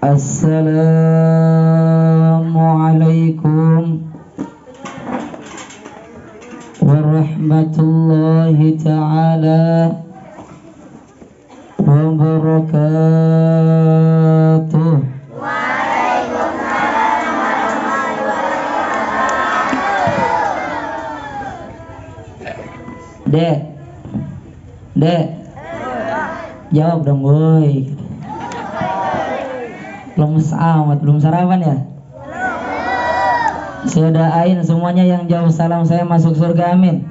Assalamualaikum warahmatullahi ta'ala wabarakatuh. Waalaikumsalam warahmatullahi wabarakatuh. Dek, jawab dong boy. Lemes amat, belum sarapan ya? Saya doain semuanya yang jawab salam saya masuk surga, amin.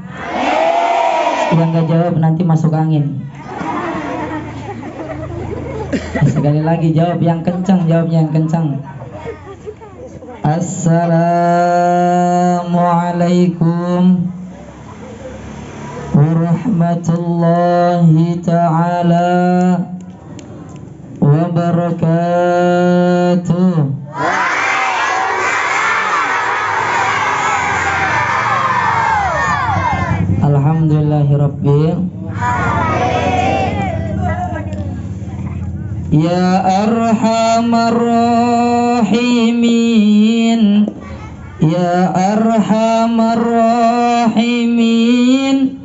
Yang gak jawab nanti masuk angin. Sekali lagi jawab yang kencang, jawabnya yang kencang. Assalamualaikum warahmatullahi ta'ala wabarakatuh. Alhamdulillahirabbil ya arhamar rahimin, ya arhamar rahimin,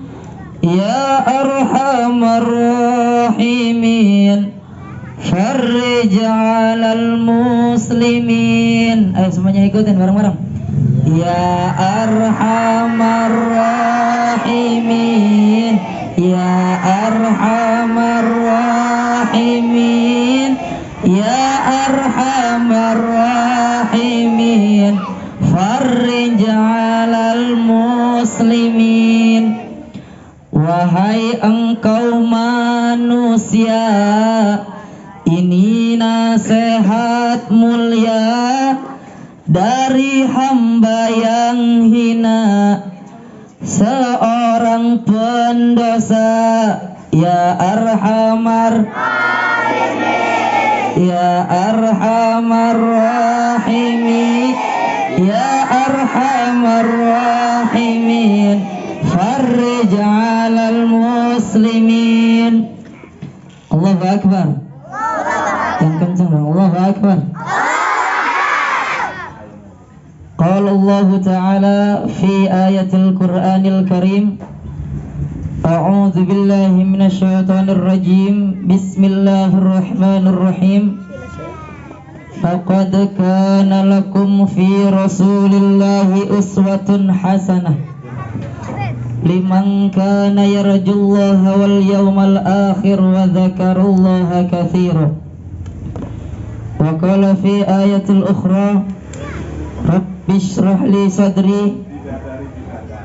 ya arhamar rahimin, farrij 'alal muslimin. Ayo semuanya ikutin bareng-bareng. Ya arhamar rahimin, ya arhamar rahimin, ya arhamar rahimin, farrij 'alal muslimin. Wahai engkau manusia, ini nasihat mulia dari hamba yang hina, seorang pendosa. Ya arhamar rahimin, ya arhamar rahimin, ya arhamar rahimin, farrij 'alal muslimin. Allahu akbar. Yang kencang dong. Allahu akbar. Qala Allah Ta'ala fi ayatil Qur'anil Karim, a'udzu billahi minasyaitonir rajim. Bismillahirrahmanirrahim. Laqad kana lakum fi Rasulillahi uswatun hasanah liman kana yarjullaha wal yawmal akhir wa dzakarallaha katsiran. Wa qala fi ayatil ukhra, Rabbi shrah li sadri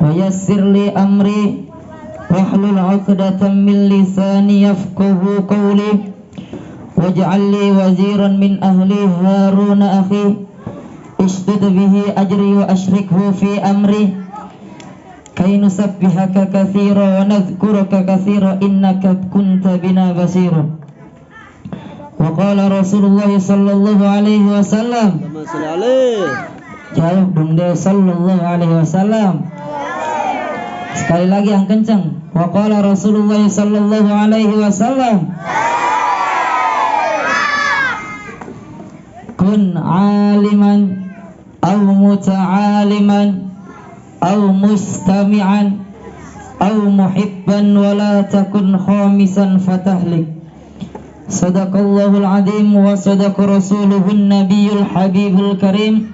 wa yassir li amri wahlul 'uqdatam min lisani yafqahu qawli waj'al li waziran min ahli Harun akhi ishdud bihi ajri wa ashrikhu fi amri kay nusabbihaka katsira wa nadhkuraka katsira innaka kunta bina basira. Wa qala Rasulullah sallallahu alaihi wasallam, jawab dong deh, sallallahu alaihi wasallam. Sekali lagi yang kencang. Wa qala Rasulullah sallallahu alaihi wasallam, kun aliman aw muta'aliman aw mustami'an aw muhibban wa la takun khamisan fatahlik. Sadaqallahul azim wa sadaqa rasuluhun nabiyul habibul karim.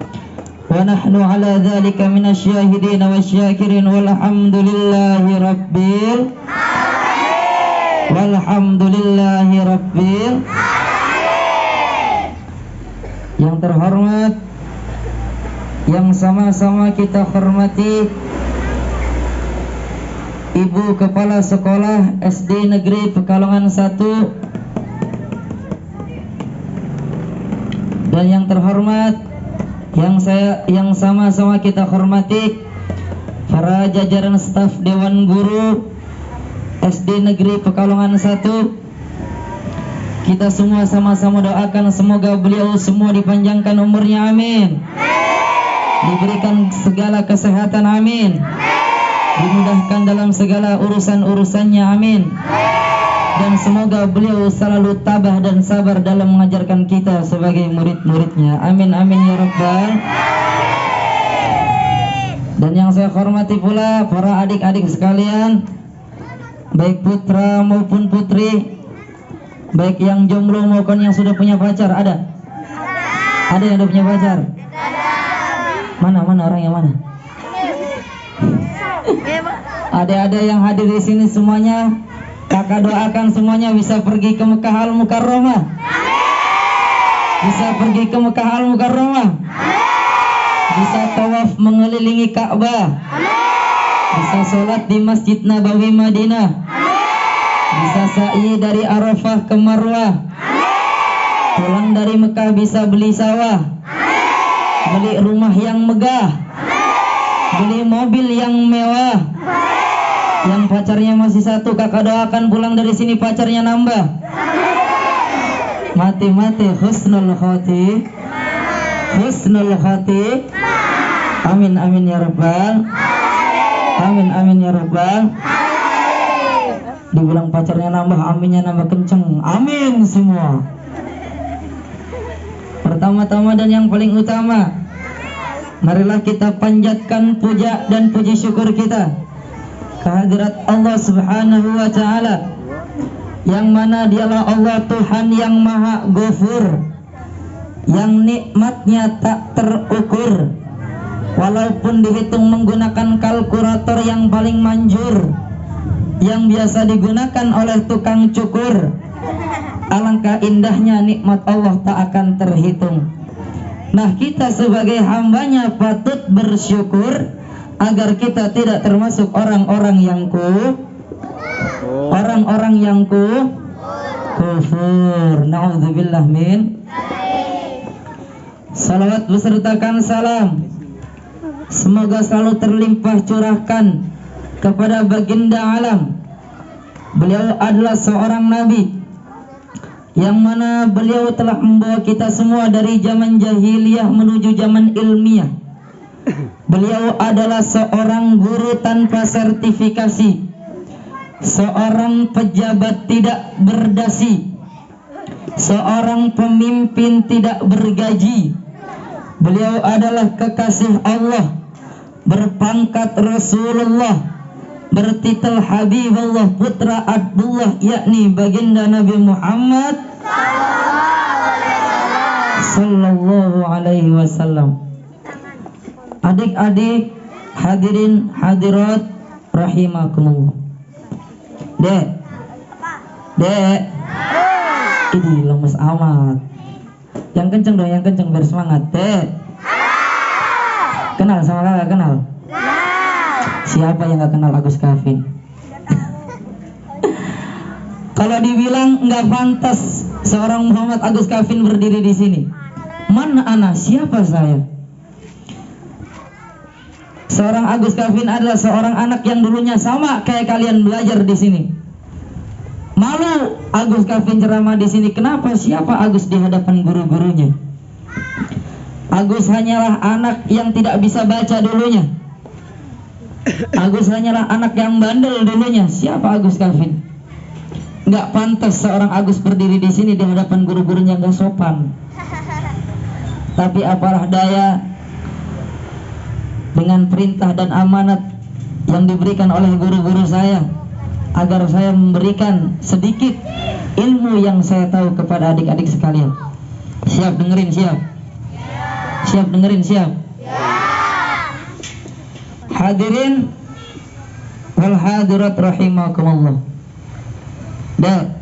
Wa nahnu ala dhalika minasyahidin wasyakirin walhamdulillahi rabbil alamin. Walhamdulillahi rabbil alamin. Yang terhormat, yang sama-sama kita hormati Ibu Kepala Sekolah SD Negeri Pekalongan 1, dan yang terhormat yang sama-sama kita hormati para jajaran staf Dewan Guru SD Negeri Pekalongan 1. Kita semua sama-sama doakan semoga beliau semua dipanjangkan umurnya, amin. Diberikan segala kesehatan, amin. Dimudahkan dalam segala urusan-urusannya, amin. dan semoga beliau selalu tabah dan sabar dalam mengajarkan kita sebagai murid-muridnya. Amin amin ya rabbal. Dan yang saya hormati pula para adik-adik sekalian, baik putra maupun putri, baik yang jomblo maupun yang sudah punya pacar. Ada yang sudah punya pacar? Mana orang yang mana? Ada yang hadir di sini semuanya. Kakak doakan semuanya bisa pergi ke Mekah Al-Mukarramah. Bisa pergi ke Mekah Al-Mukarramah. Bisa tawaf mengelilingi Ka'bah. Bisa sholat di Masjid Nabawi Madinah. Bisa sa'i dari Arafah ke Marwah. Pulang dari Mekah bisa beli sawah, beli rumah yang megah, beli mobil yang mewah. Yang pacarnya masih satu, kakak doakan pulang dari sini pacarnya nambah. Mati-mati husnul khati. Husnul khati. Amin amin ya rabbal. Amin amin ya rabbal. Dibilang pacarnya nambah, aminnya nambah kenceng. Amin semua. Pertama-tama dan yang paling utama, marilah kita panjatkan puja dan puji syukur kita kehadirat Allah Subhanahu wa ta'ala, yang mana dialah Allah Tuhan yang Maha Ghafur, yang nikmatnya tak terukur, walaupun dihitung menggunakan kalkulator yang paling manjur, yang biasa digunakan oleh tukang cukur. Alangkah indahnya nikmat Allah tak akan terhitung. Nah, kita sebagai hambanya patut bersyukur agar kita tidak termasuk orang-orang yang kufur. Na'udzubillah min. Salawat besertakan salam semoga selalu terlimpah curahkan kepada baginda alam. Beliau adalah seorang nabi yang mana beliau telah membawa kita semua dari zaman jahiliyah menuju zaman ilmiah. Beliau adalah seorang guru tanpa sertifikasi, seorang pejabat tidak berdasi, seorang pemimpin tidak bergaji. Beliau adalah kekasih Allah, berpangkat Rasulullah, bertitel Habibullah, putra Abdullah, yakni baginda Nabi Muhammad sallallahu alaihi wasallam. Adik-adik, hadirin hadirat rahimakumullah. Dek, ini lemes amat. Yang kenceng dong, yang kenceng biar semangat. Dek, kenal sama kakak? Kenal? Siapa yang gak kenal Agus Kafin? Kalau dibilang nggak pantas seorang Muhammad Agus Kafin berdiri di sini, mana ana? Siapa saya? Seorang Agus Kafin adalah seorang anak yang dulunya sama kayak kalian belajar di sini. Malu Agus Kafin ceramah di sini. Kenapa? Siapa Agus di hadapan guru-gurunya? Agus hanyalah anak yang tidak bisa baca dulunya. Agus hanyalah anak yang bandel dulunya. Siapa Agus Kafin? Nggak pantas seorang Agus berdiri di sini di hadapan guru-gurunya, nggak sopan. Tapi apalah daya, dengan perintah dan amanat yang diberikan oleh guru-guru saya, agar saya memberikan sedikit ilmu yang saya tahu kepada adik-adik sekalian. Siap dengerin? Siap? Siap dengerin? Siap? Hadirin wal hadirat rahimakumullah. Dek,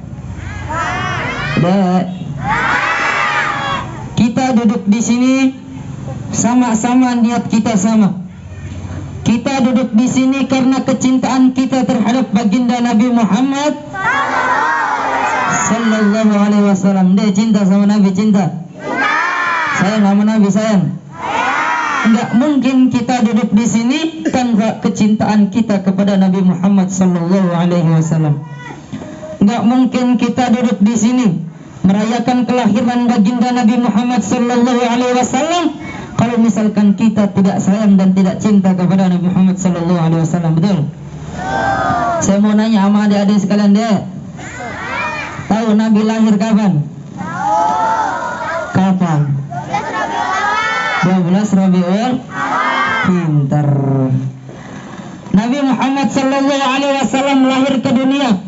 kita duduk di sini sama-sama, niat kita sama. Kita duduk di sini karena kecintaan kita terhadap baginda Nabi Muhammad sallallahu alaihi wasallam. Dek, cinta sama Nabi? Cinta? Sayang sama Nabi? Sayang? Enggak mungkin kita duduk di sini tanpa kecintaan kita kepada Nabi Muhammad sallallahu alaihi wasallam. Enggak mungkin kita duduk di sini merayakan kelahiran baginda Nabi Muhammad sallallahu alaihi wasallam kalau misalkan kita tidak sayang dan tidak cinta kepada Nabi Muhammad sallallahu alaihi wasallam. Betul? Saya mau nanya sama adik-adik sekalian, deh. Tahu Nabi lahir kapan? Kapan? 12 Rabiul. Pintar. Nabi Muhammad sallallahu alaihi wasallam lahir ke dunia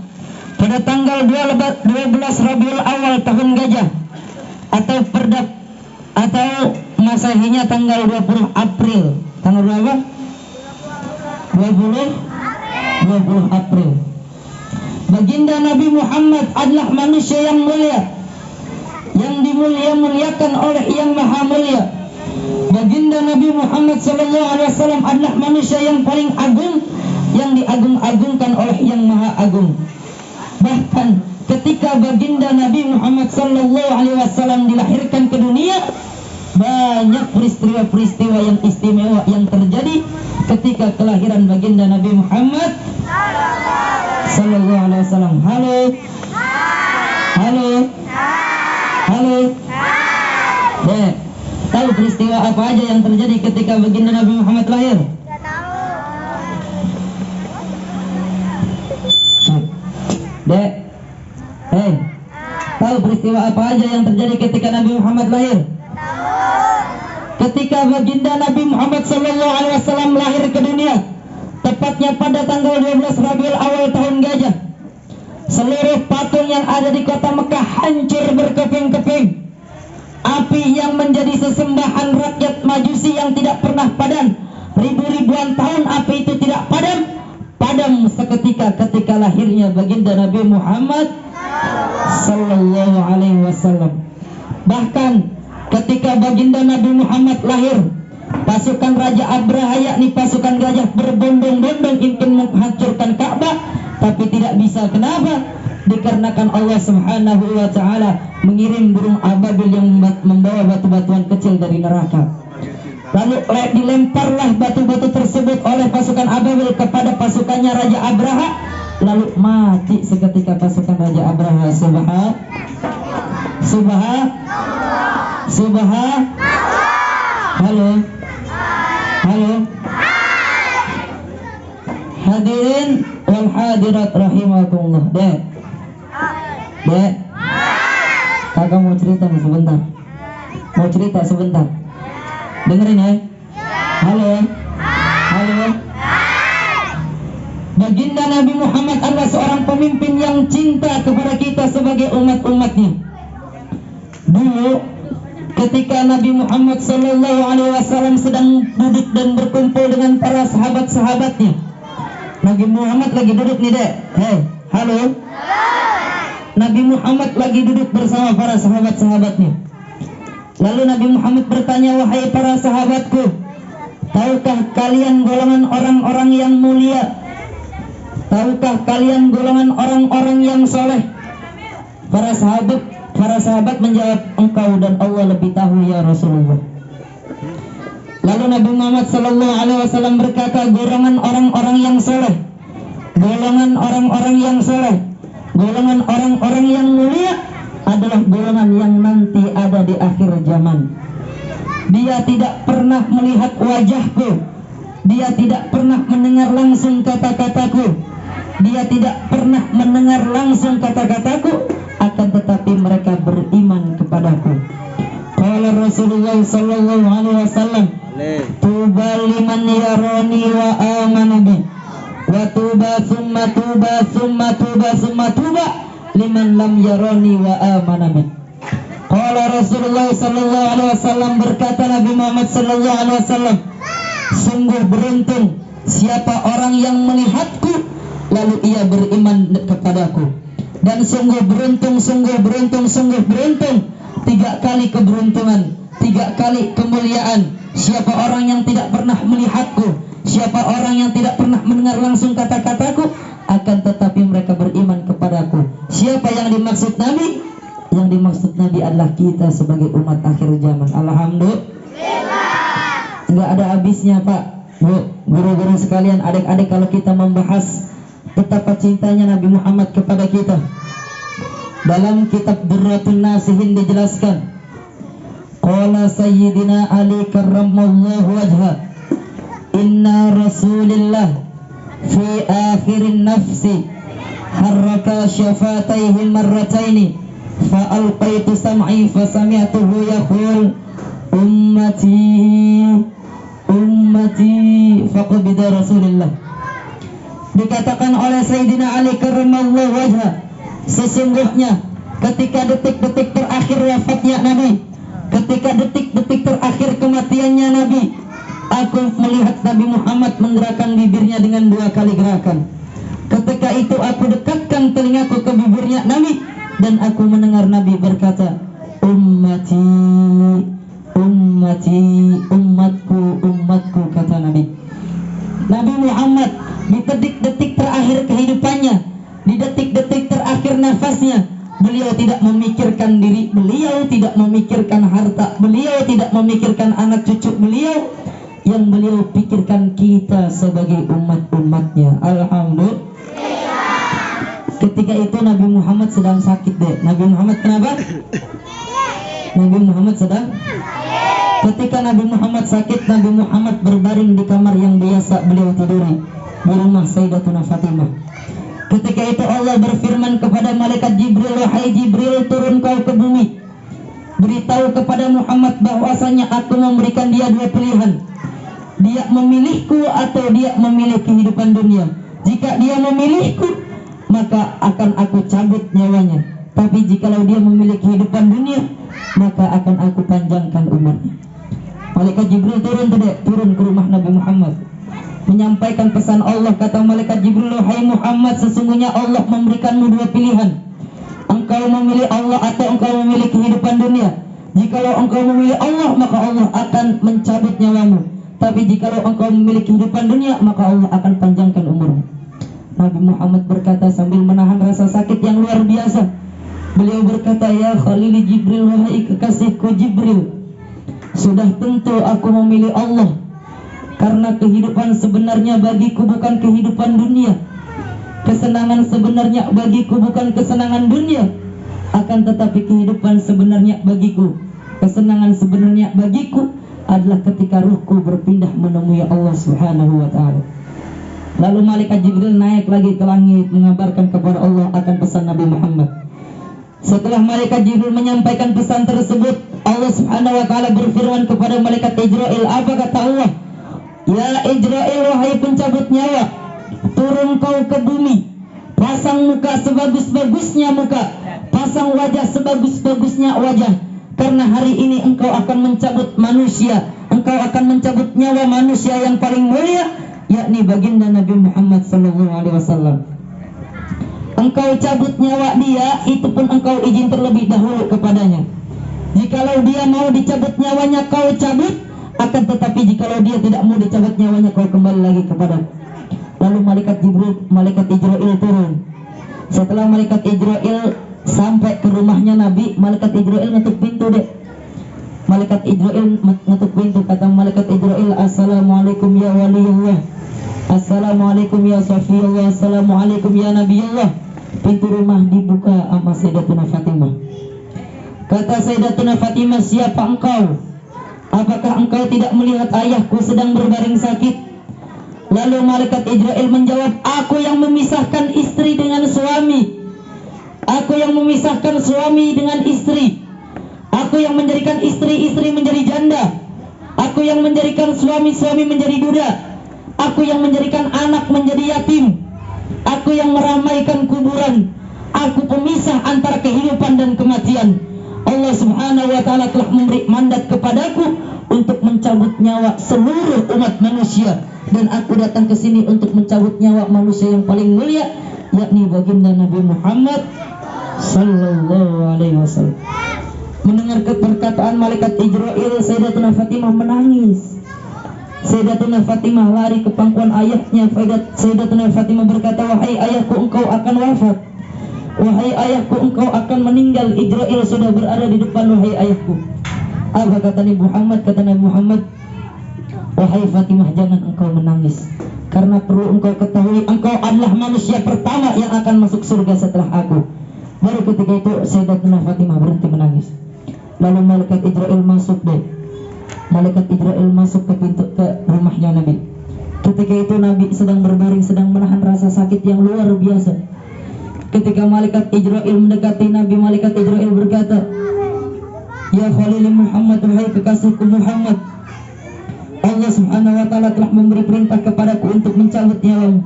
pada tanggal 12 Rabiul Awal tahun Gajah atau Masehinya tanggal 20 April. Tanggal berapa? 20 April. Baginda Nabi Muhammad adalah manusia yang mulia, yang dimuliakan oleh Yang Maha Mulia. Baginda Nabi Muhammad sallallahu alaihi wasallam adalah manusia yang paling agung, yang diagung-agungkan oleh Yang Maha Agung. Bahkan ketika baginda Nabi Muhammad sallallahu alaihi wasallam dilahirkan ke dunia, banyak peristiwa-peristiwa yang istimewa yang terjadi ketika kelahiran baginda Nabi Muhammad sallallahu alaihi wasallam. Halo. Halo. Halo. Dek, tahu peristiwa apa aja yang terjadi ketika baginda Nabi Muhammad lahir? Dek, tahu peristiwa apa aja yang terjadi ketika Nabi Muhammad lahir? Ketika baginda Nabi Muhammad sallallahu alaihi wasallam lahir ke dunia, tepatnya pada tanggal 12 Rabiul Awal tahun Gajah, seluruh patung yang ada di kota Mekah hancur berkeping-keping. Api yang menjadi sesembahan rakyat Majusi yang tidak pernah padam, ribu-ribuan tahun api itu tidak padam seketika ketika lahirnya baginda Nabi Muhammad sallallahu alaihi wasallam. Bahkan ketika baginda Nabi Muhammad lahir, pasukan Raja Abraha yakni pasukan gajah berbondong-bondong ingin menghancurkan Ka'bah, tapi tidak bisa. Kenapa? Dikarenakan Allah Subhanahu wa taala mengirim burung ababil yang membawa batu-batuan kecil dari neraka. Lalu dilemparlah batu-batu tersebut oleh pasukan ababil kepada pasukannya Raja Abraha, lalu mati seketika pasukan Raja Abraha. Halo. Hadirin wal hadirat rahimakumullah. Dek, kakak mau cerita sebentar. Dengerin ya. Halo. Baginda Nabi Muhammad adalah seorang pemimpin yang cinta kepada kita sebagai umat-umatnya. Dulu ketika Nabi Muhammad sallallahu alaihi wasallam sedang duduk dan berkumpul dengan para sahabat-sahabatnya, Nabi Muhammad lagi duduk nih, Dek. Halo. Nabi Muhammad lagi duduk bersama para sahabat-sahabatnya. Lalu Nabi Muhammad bertanya, "Wahai para sahabatku, tahukah kalian golongan orang-orang yang mulia? Tahukah kalian golongan orang-orang yang soleh?" Para sahabat menjawab, "Engkau dan Allah lebih tahu ya Rasulullah." Lalu Nabi Muhammad sallallahu alaihi wasallam berkata, golongan orang-orang yang soleh, golongan orang-orang yang soleh, golongan orang-orang yang mulia adalah golongan yang nanti ada di akhir zaman. Dia tidak pernah melihat wajahku, dia tidak pernah mendengar langsung kata-kataku, dia tidak pernah mendengar langsung kata-kataku, akan tetapi mereka beriman kepadaku. Qala Rasulullah sallallahu alaihi wasallam, "Tuba liman yarani wa amana bi, wa tuba summa tuba liman lam yarani wa amana bi." Qala Rasulullah sallallahu alaihi wasallam, berkata Nabi Muhammad sallallahu alaihi wasallam, "Sungguh beruntung siapa orang yang melihatku lalu ia beriman kepadaku. Dan sungguh beruntung 3 kali keberuntungan, 3 kali kemuliaan siapa orang yang tidak pernah melihatku, siapa orang yang tidak pernah mendengar langsung kata-kataku, akan tetapi mereka beriman kepadaku." Siapa yang dimaksud Nabi? Yang dimaksud Nabi adalah kita sebagai umat akhir zaman. Alhamdulillah. Enggak ada habisnya, Pak, Bu, guru-guru sekalian, adik-adik, kalau kita membahas betapa cintanya Nabi Muhammad kepada kita. Dalam kitab Durratun Nasihin dijelaskan, qala Sayyidina Ali karramallahu wajha, "Inna Rasulillah fi akhirin nafsi harraka syafataihi marrataini fa alqaitu sam'i fa sami'tuhu yaqul ummati faqbida Rasulullah. Dikatakan oleh Sayyidina Ali karramallahu wajha, sesungguhnya ketika detik-detik terakhir wafatnya Nabi, ketika detik-detik terakhir kematiannya Nabi, aku melihat Nabi Muhammad menggerakkan bibirnya dengan 2 kali gerakan. Ketika itu aku dekatkan telingaku ke bibirnya Nabi dan aku mendengar Nabi berkata, ummati, umatku, kata Nabi. Nabi Muhammad di detik-detik terakhir kehidupannya, di detik-detik terakhir nafasnya, beliau tidak memikirkan diri, beliau tidak memikirkan harta, beliau tidak memikirkan anak cucu beliau. Yang beliau pikirkan kita sebagai umat-umatnya. Alhamdulillah. Ketika itu Nabi Muhammad sedang sakit deh. Nabi Muhammad kenapa? Nabi Muhammad sedang. Ketika Nabi Muhammad sakit, Nabi Muhammad berbaring di kamar yang biasa beliau tiduri, di rumah Sayyidatuna Fatimah. Ketika itu Allah berfirman kepada malaikat Jibril, wahai Jibril, turun kau ke bumi, beritahu kepada Muhammad bahwasanya aku memberikan dia 2 pilihan. Dia memilihku atau dia memilih kehidupan dunia. Jika dia memilihku, maka akan aku cabut nyawanya. Tapi jikalau dia memilih kehidupan dunia, maka akan aku panjangkan umurnya. Malaikat Jibril turun ke rumah Nabi Muhammad, menyampaikan pesan Allah. Kata malaikat Jibril, wahai Muhammad, sesungguhnya Allah memberikanmu 2 pilihan. Engkau memilih Allah atau engkau memilih kehidupan dunia. Jikalau engkau memilih Allah, maka Allah akan mencabut nyawamu. Tapi jikalau engkau memilih kehidupan dunia, maka Allah akan panjangkan umurmu. Nabi Muhammad berkata sambil menahan rasa sakit yang luar biasa. Beliau berkata, ya Khalili Jibril, wahai kekasihku Jibril, sudah tentu aku memilih Allah, karena kehidupan sebenarnya bagiku bukan kehidupan dunia. Kesenangan sebenarnya bagiku bukan kesenangan dunia. Akan tetapi kehidupan sebenarnya bagiku, kesenangan sebenarnya bagiku adalah ketika ruhku berpindah menemui Allah Subhanahu wa ta'ala. Lalu malaikat Jibril naik lagi ke langit mengabarkan kepada Allah akan pesan Nabi Muhammad. Setelah malaikat Jibril menyampaikan pesan tersebut, Allah Subhanahu wa ta'ala berfirman kepada malaikat Ijrail. Apa kata Allah? Ya Ijrail, wahai pencabut nyawa, turun kau ke bumi, pasang muka sebagus-bagusnya muka, pasang wajah sebagus-bagusnya wajah, karena hari ini engkau akan mencabut manusia, engkau akan mencabut nyawa manusia yang paling mulia, yakni baginda Nabi Muhammad SAW. Engkau cabut nyawa dia, itu pun engkau izin terlebih dahulu kepadanya. Jikalau dia mau dicabut nyawanya, kau cabut. Akan tetapi jikalau dia tidak mau dicabut nyawanya, kau kembali lagi kepada. Lalu malaikat Ijrail turun. Setelah malaikat Ijrail sampai ke rumahnya Nabi, malaikat Ijrail ngetuk pintu deh. Malaikat Ijrail ngetuk pintu. Kata malaikat Ijrail, assalamualaikum ya waliyullah, assalamualaikum ya safiyullah, assalamualaikum ya nabiyullah. Pintu rumah dibuka sama Sayyidatuna Fatimah. Kata Sayyidatuna Fatimah, siapa engkau? Apakah engkau tidak melihat ayahku sedang berbaring sakit? Lalu malaikat Ijrail menjawab, aku yang memisahkan istri dengan suami, aku yang memisahkan suami dengan istri, aku yang menjadikan istri-istri menjadi janda, aku yang menjadikan suami-suami menjadi duda, aku yang menjadikan anak menjadi yatim, aku yang meramaikan kuburan, aku pemisah antara kehidupan dan kematian. Allah Subhanahu wa ta'ala telah memberi mandat kepadaku untuk mencabut nyawa seluruh umat manusia, dan aku datang ke sini untuk mencabut nyawa manusia yang paling mulia, yakni baginda Nabi Muhammad sallallahu alaihi wasallam. Mendengar perkataan malaikat Ijrail, Sayyidatuna Fatimah menangis. Sayyidatuna Fatimah lari ke pangkuan ayahnya. Sayyidatuna Fatimah berkata, wahai ayahku, engkau akan wafat. Wahai ayahku, engkau akan meninggal. Ijrail sudah berada di depan, wahai ayahku. Apa kata Nabi Muhammad? Kata Nabi Muhammad, wahai Fatimah, jangan engkau menangis, karena perlu engkau ketahui, engkau adalah manusia pertama yang akan masuk surga setelah aku. Baru ketika itu Sayyidatuna Fatimah berhenti menangis. Lalu malaikat Ijrail masuk deh. Malaikat Ijrail masuk ke pintu ke rumahnya Nabi. Ketika itu Nabi sedang berbaring, sedang menahan rasa sakit yang luar biasa. Ketika malaikat Israil mendekati Nabi, malaikat Israil berkata, "Ya Khalil Muhammad, wahai kekasihku Muhammad, Allah Subhanahu wa Ta'ala telah memberi perintah kepadaku untuk mencabut nyawamu.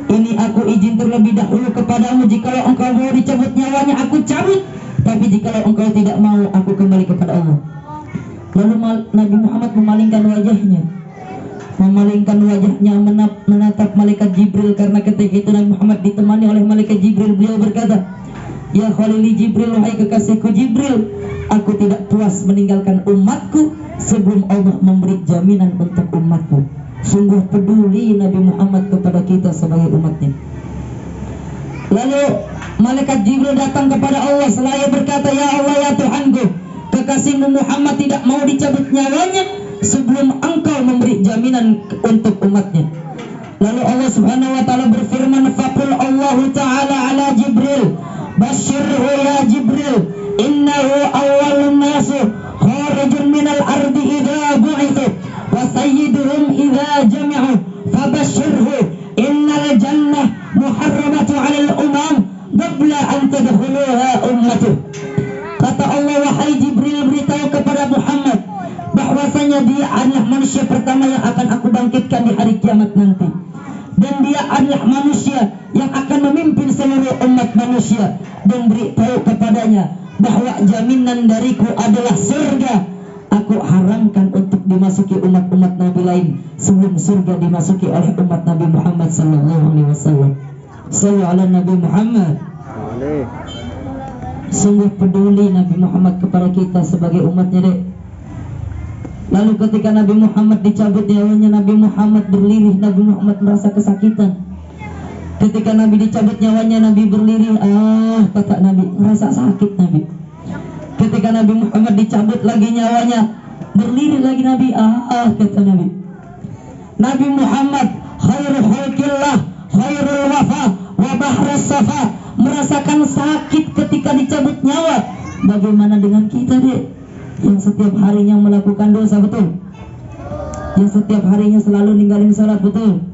Ini aku izin terlebih dahulu kepadamu. Jikalau engkau mau dicabut nyawanya, aku cabut. Tapi jikalau engkau tidak mau, aku kembali kepada Allah." Lalu Nabi Muhammad memalingkan wajahnya, menatap malaikat Jibril. Karena ketika itu Nabi Muhammad ditemani oleh malaikat Jibril. Beliau berkata, "Ya Khalili Jibril, wahai kekasihku Jibril, aku tidak puas meninggalkan umatku sebelum Allah memberi jaminan untuk umatku." Sungguh peduli Nabi Muhammad kepada kita sebagai umatnya. Lalu malaikat Jibril datang kepada Allah seraya berkata, "Ya Allah, ya Tuhanku, kekasihmu Muhammad tidak mau dicabut nyawanya sebelum engkau memberi jaminan untuk umatnya." Lalu Allah Subhanahu wa Ta'ala berfirman, "Faqul Allahu Ta'ala ala Jibril, basyirhu ya Jibril, innahu awwalun nasu kharijun minal ardi idza bu'ithu wa sayyiduhum idza jami'u fabasyirhu innal jannah muharramatu 'alal umam qabla an tadkhuluha ummatuh." Kata Allah, "Wahai Jibril, beritahu kepada Muhammad bahwasanya dia adalah manusia pertama yang akan aku bangkitkan di hari kiamat nanti. Dan dia adalah manusia yang akan memimpin seluruh umat manusia. Dan beritahu kepadanya bahwa jaminan dariku adalah surga. Aku haramkan untuk dimasuki umat-umat Nabi lain sebelum surga dimasuki oleh umat Nabi Muhammad sallallahu alaihi wasallam." Sallallahu ala Nabi Muhammad. Sungguh peduli Nabi Muhammad kepada kita sebagai umatnya, dek. Lalu ketika Nabi Muhammad dicabut nyawanya, Nabi Muhammad berlirih. Nabi Muhammad merasa kesakitan. Ketika Nabi dicabut nyawanya, Nabi berlirih. Kata Nabi, merasa sakit Nabi. Ketika Nabi Muhammad dicabut lagi nyawanya, berlirih lagi Nabi. Kata Nabi. Nabi Muhammad khairul khalqillah, khairul wafa wa bahrus safa, merasakan sakit ketika dicabut nyawa. Bagaimana dengan kita, dek, yang setiap harinya melakukan dosa, betul? Yang setiap harinya selalu ninggalin salat, betul?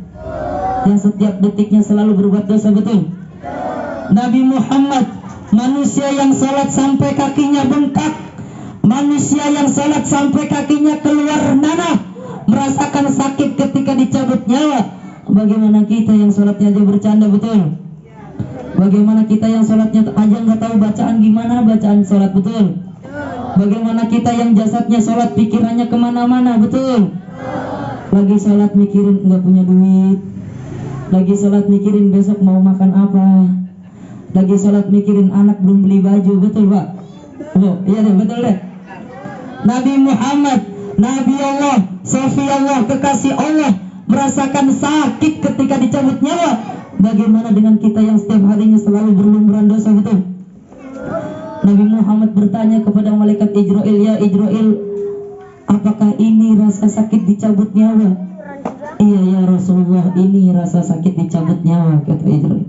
Yang setiap detiknya selalu berbuat dosa, betul? Nabi Muhammad, manusia yang salat sampai kakinya bengkak, manusia yang salat sampai kakinya keluar nanah, merasakan sakit ketika dicabut nyawa. Bagaimana kita yang salatnya aja bercanda, betul? Bagaimana kita yang salatnya aja nggak tahu bacaan gimana bacaan salat, betul? Bagaimana kita yang jasadnya sholat pikirannya kemana-mana, betul? Lagi sholat mikirin nggak punya duit, lagi sholat mikirin besok mau makan apa, lagi sholat mikirin anak belum beli baju, betul Pak? Oh, iya deh, betul deh. Nabi Muhammad, Nabi Allah, Safi Allah, kekasih Allah, merasakan sakit ketika dicabut nyawa. Bagaimana dengan kita yang setiap harinya selalu berlumuran dosa, betul? Nabi Muhammad bertanya kepada malaikat Israil, "Ya Israil, apakah ini rasa sakit dicabut nyawa?" "Iya ya Rasulullah, ini rasa sakit dicabut nyawa," kata Israil.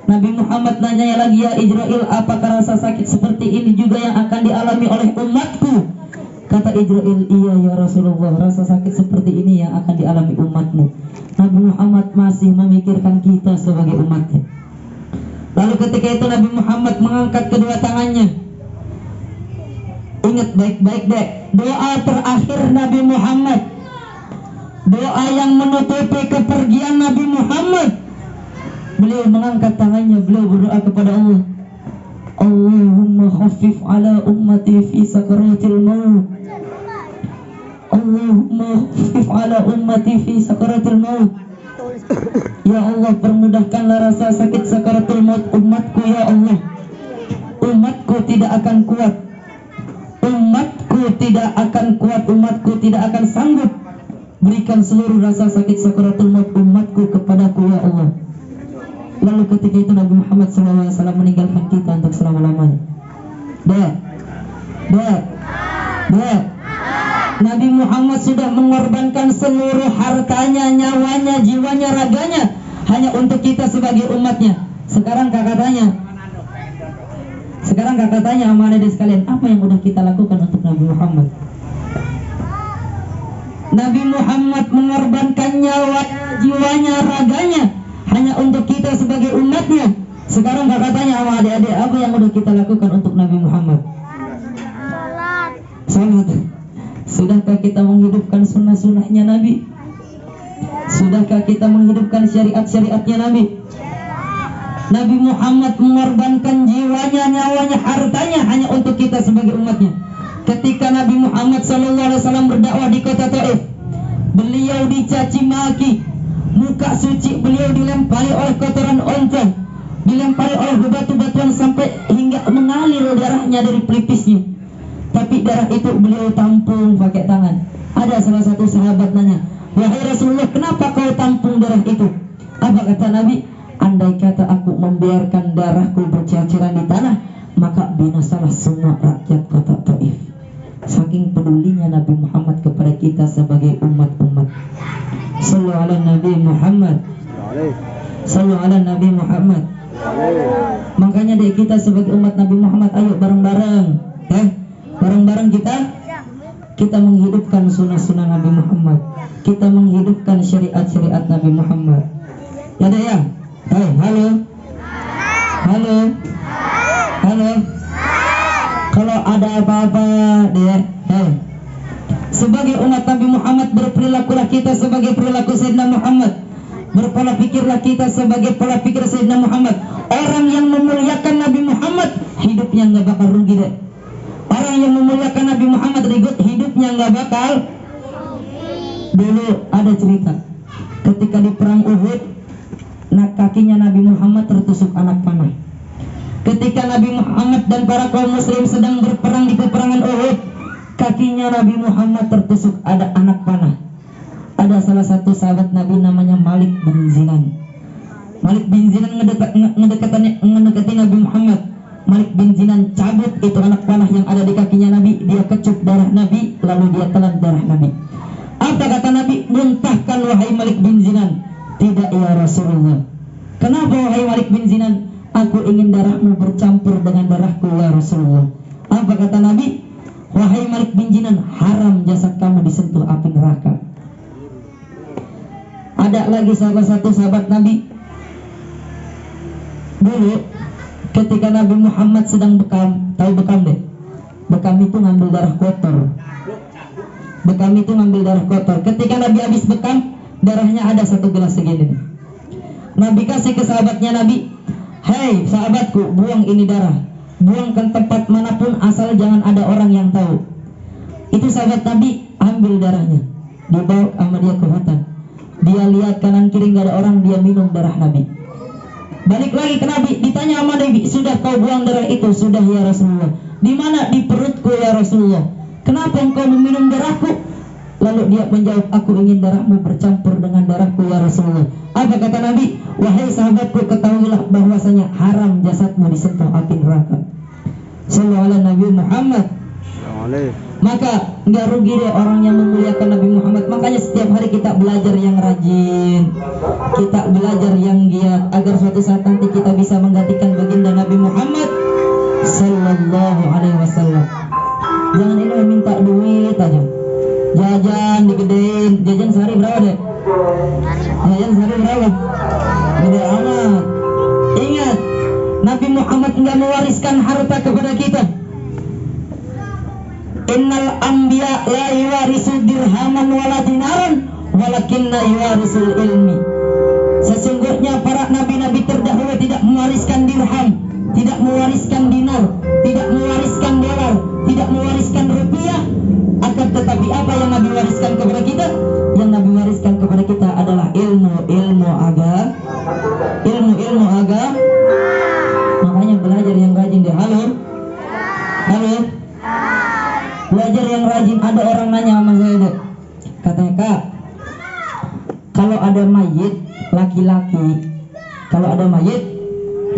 Nabi Muhammad nanya lagi, "Ya Israil, apakah rasa sakit seperti ini juga yang akan dialami oleh umatku?" Kata Israil, "Iya ya Rasulullah, rasa sakit seperti ini yang akan dialami umatmu." Nabi Muhammad masih memikirkan kita sebagai umatnya. Lalu ketika itu Nabi Muhammad mengangkat kedua tangannya. Ingat baik-baik dek, doa terakhir Nabi Muhammad, doa yang menutupi kepergian Nabi Muhammad. Beliau mengangkat tangannya, beliau berdoa kepada Allah, "Allahumma khaffif ala ummati fi sakaratil maut. Allahumma khaffif ala ummati fi sakaratil maut." Ya Allah, permudahkanlah rasa sakit sakaratul maut umatku, ya Allah. Umatku tidak akan kuat, umatku tidak akan kuat, umatku tidak akan sanggup. Berikan seluruh rasa sakit sakaratul maut umatku kepadaku, ya Allah. Lalu ketika itu Nabi Muhammad SAW meninggalkan kita untuk selama-lamanya. Nabi Muhammad sudah mengorbankan seluruh hartanya, nyawanya, jiwanya, raganya hanya untuk kita sebagai umatnya. Sekarang kakak tanya sama adik sekalian, apa yang udah kita lakukan untuk Nabi Muhammad? Nabi Muhammad mengorbankan nyawanya, jiwanya, raganya hanya untuk kita sebagai umatnya. Sekarang kita lakukan untuk Nabi Muhammad? Salat. Sudahkah kita menghidupkan sunnah-sunnahnya Nabi? Sudahkah kita menghidupkan syariat-syariatnya Nabi? Nabi Muhammad mengorbankan jiwanya, nyawanya, hartanya hanya untuk kita sebagai umatnya. Ketika Nabi Muhammad SAW berdakwah di kota Taif, beliau dicaci maki, muka suci beliau dilempari oleh kotoran onta, dilempari oleh bebatu-batuan sampai hingga mengalir darahnya dari pelipisnya. Tapi darah itu beliau tampung pakai tangan. Ada salah satu sahabat nanya, "Wahai Rasulullah, kenapa kau tampung darah itu?" Apa kata Nabi? "Andai kata aku membiarkan darahku berceceran di tanah, maka binasalah semua rakyat kota Taif." Saking pedulinya Nabi Muhammad kepada kita sebagai umat-umat. Sallu ala Nabi Muhammad. Sallu ala Nabi Muhammad. Makanya deh kita sebagai umat Nabi Muhammad, ayo bareng-bareng, bareng-bareng kita menghidupkan sunnah-sunnah Nabi Muhammad. Kita menghidupkan syariat-syariat Nabi Muhammad. Ya deh ya. Hai, halo. Halo. Halo. Kalau ada apa-apa deh, sebagai umat Nabi Muhammad, berperilakulah kita sebagai perilaku Sayyidina Muhammad. Berpola pikirlah kita sebagai pola pikir Sayyidina Muhammad. Orang yang memuliakan Nabi Muhammad, hidupnya nggak bakal rugi deh. Orang yang memuliakan Nabi Muhammad, hidupnya nggak bakal. Dulu ada cerita, ketika di perang Uhud, kakinya Nabi Muhammad tertusuk anak panah. Ketika Nabi Muhammad dan para kaum muslim sedang berperang di peperangan Uhud, kakinya Nabi Muhammad tertusuk ada anak panah. Ada salah satu sahabat Nabi namanya Malik bin Zinan. Malik bin Zinan ngedekati Nabi Muhammad. Malik bin Zinan cabut itu anak panah yang ada di kakinya Nabi. Dia kecup darah Nabi, lalu dia telan darah Nabi. Apa kata Nabi? "Muntahkan wahai Malik bin Zinan." "Tidak ya Rasulullah." "Kenapa wahai Malik bin Zinan?" "Aku ingin darahmu bercampur dengan darahku ya Rasulullah." Apa kata Nabi? "Wahai Malik bin Zinan, haram jasad kamu disentuh api neraka." Ada lagi salah satu sahabat Nabi. Dulu ketika Nabi Muhammad sedang bekam, tahu bekam deh? Bekam itu ngambil darah kotor. Bekam itu ngambil darah kotor. Ketika Nabi habis bekam, darahnya ada satu gelas segini. Nabi kasih ke sahabatnya Nabi, "Hei sahabatku, buang ini darah. Buangkan tempat manapun asal jangan ada orang yang tahu." Itu sahabat Nabi ambil darahnya, dibawa sama dia ke hutan. Dia lihat kanan kiri nggak ada orang, dia minum darah Nabi. Balik lagi ke Nabi, ditanya sama Nabi, "Sudah kau buang darah itu?" "Sudah ya Rasulullah." "Di mana?" "Di perutku ya Rasulullah." "Kenapa engkau meminum darahku?" Lalu dia menjawab, "Aku ingin darahmu bercampur dengan darahku ya Rasulullah." Apa kata Nabi? "Wahai sahabatku, ketahuilah bahwasanya haram jasadmu disentuh api neraka." Sallallahu alaihi Nabi Muhammad. Maka nggak rugi deh orang yang memuliakan Nabi Muhammad. Makanya setiap hari kita belajar yang rajin, kita belajar yang giat, agar suatu saat nanti kita bisa menggantikan baginda Nabi Muhammad Sallallahu Alaihi Wasallam. Jangan ini minta duit aja, jajan digedein. Jajan sehari berapa deh? Jajan sehari berapa? Gede amat. Ingat, Nabi Muhammad nggak mewariskan harta kepada kita. Innal anbiya la yuwarisu dirhaman wala dinaran walakinna yuwarisul ilmi. Sesungguhnya para nabi-nabi terdahulu tidak mewariskan dirham, tidak mewariskan dinar, tidak mewariskan dolar, tidak mewariskan rupiah. Akan tetapi apa yang Nabi wariskan kepada kita? Yang Nabi wariskan kepada kita adalah ilmu agama. Ilmu agama. Makanya belajar yang rajin deh. Halo. Belajar yang rajin. Ada orang nanya sama saya deh, katanya, "Kak, kalau ada mayit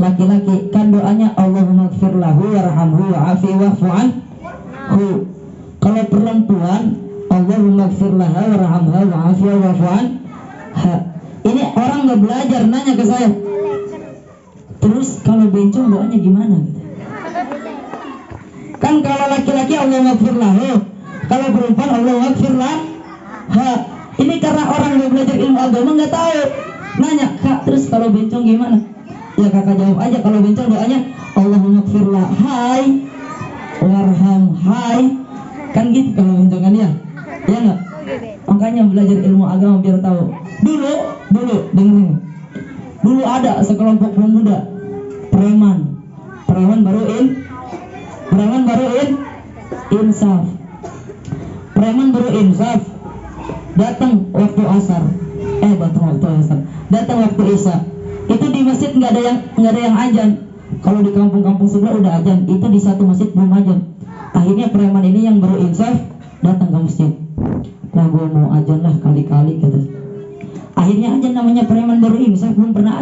laki-laki, kan doanya Allahumma gfir lahu warhamhu wa'afi wa'fu anhu. Kalau perempuan, Allahumma gfir laha warhamha wa'afi wa'fu anha." Ini orang nggak belajar nanya ke saya. Terus kalau bencong doanya gimana? Kan kalau laki-laki Allahumma gfir lahu, kalau perempuan Allahumma gfir laha. Ini karena orang yang belajar ilmu agama nggak tahu. Nanya, "Kak, terus kalau bencong gimana?" Ya kakak jawab aja, kalau bencong doanya Allahumma gfirlah, hai warham, hai. Kan gitu kalau bentukannya, ya nggak? Makanya belajar ilmu agama biar tahu. Dulu dengerin. Dulu ada sekelompok pemuda preman baru insaf. Preman baru insaf datang waktu asar. Datang waktu isya. Itu di masjid nggak ada yang azan. Kalau di kampung-kampung sebelah udah azan, itu di satu masjid belum azan. Akhirnya preman ini yang baru insaf datang ke masjid. Lah gua mau azan lah kali-kali kata. Akhirnya azan, namanya preman baru insaf belum pernah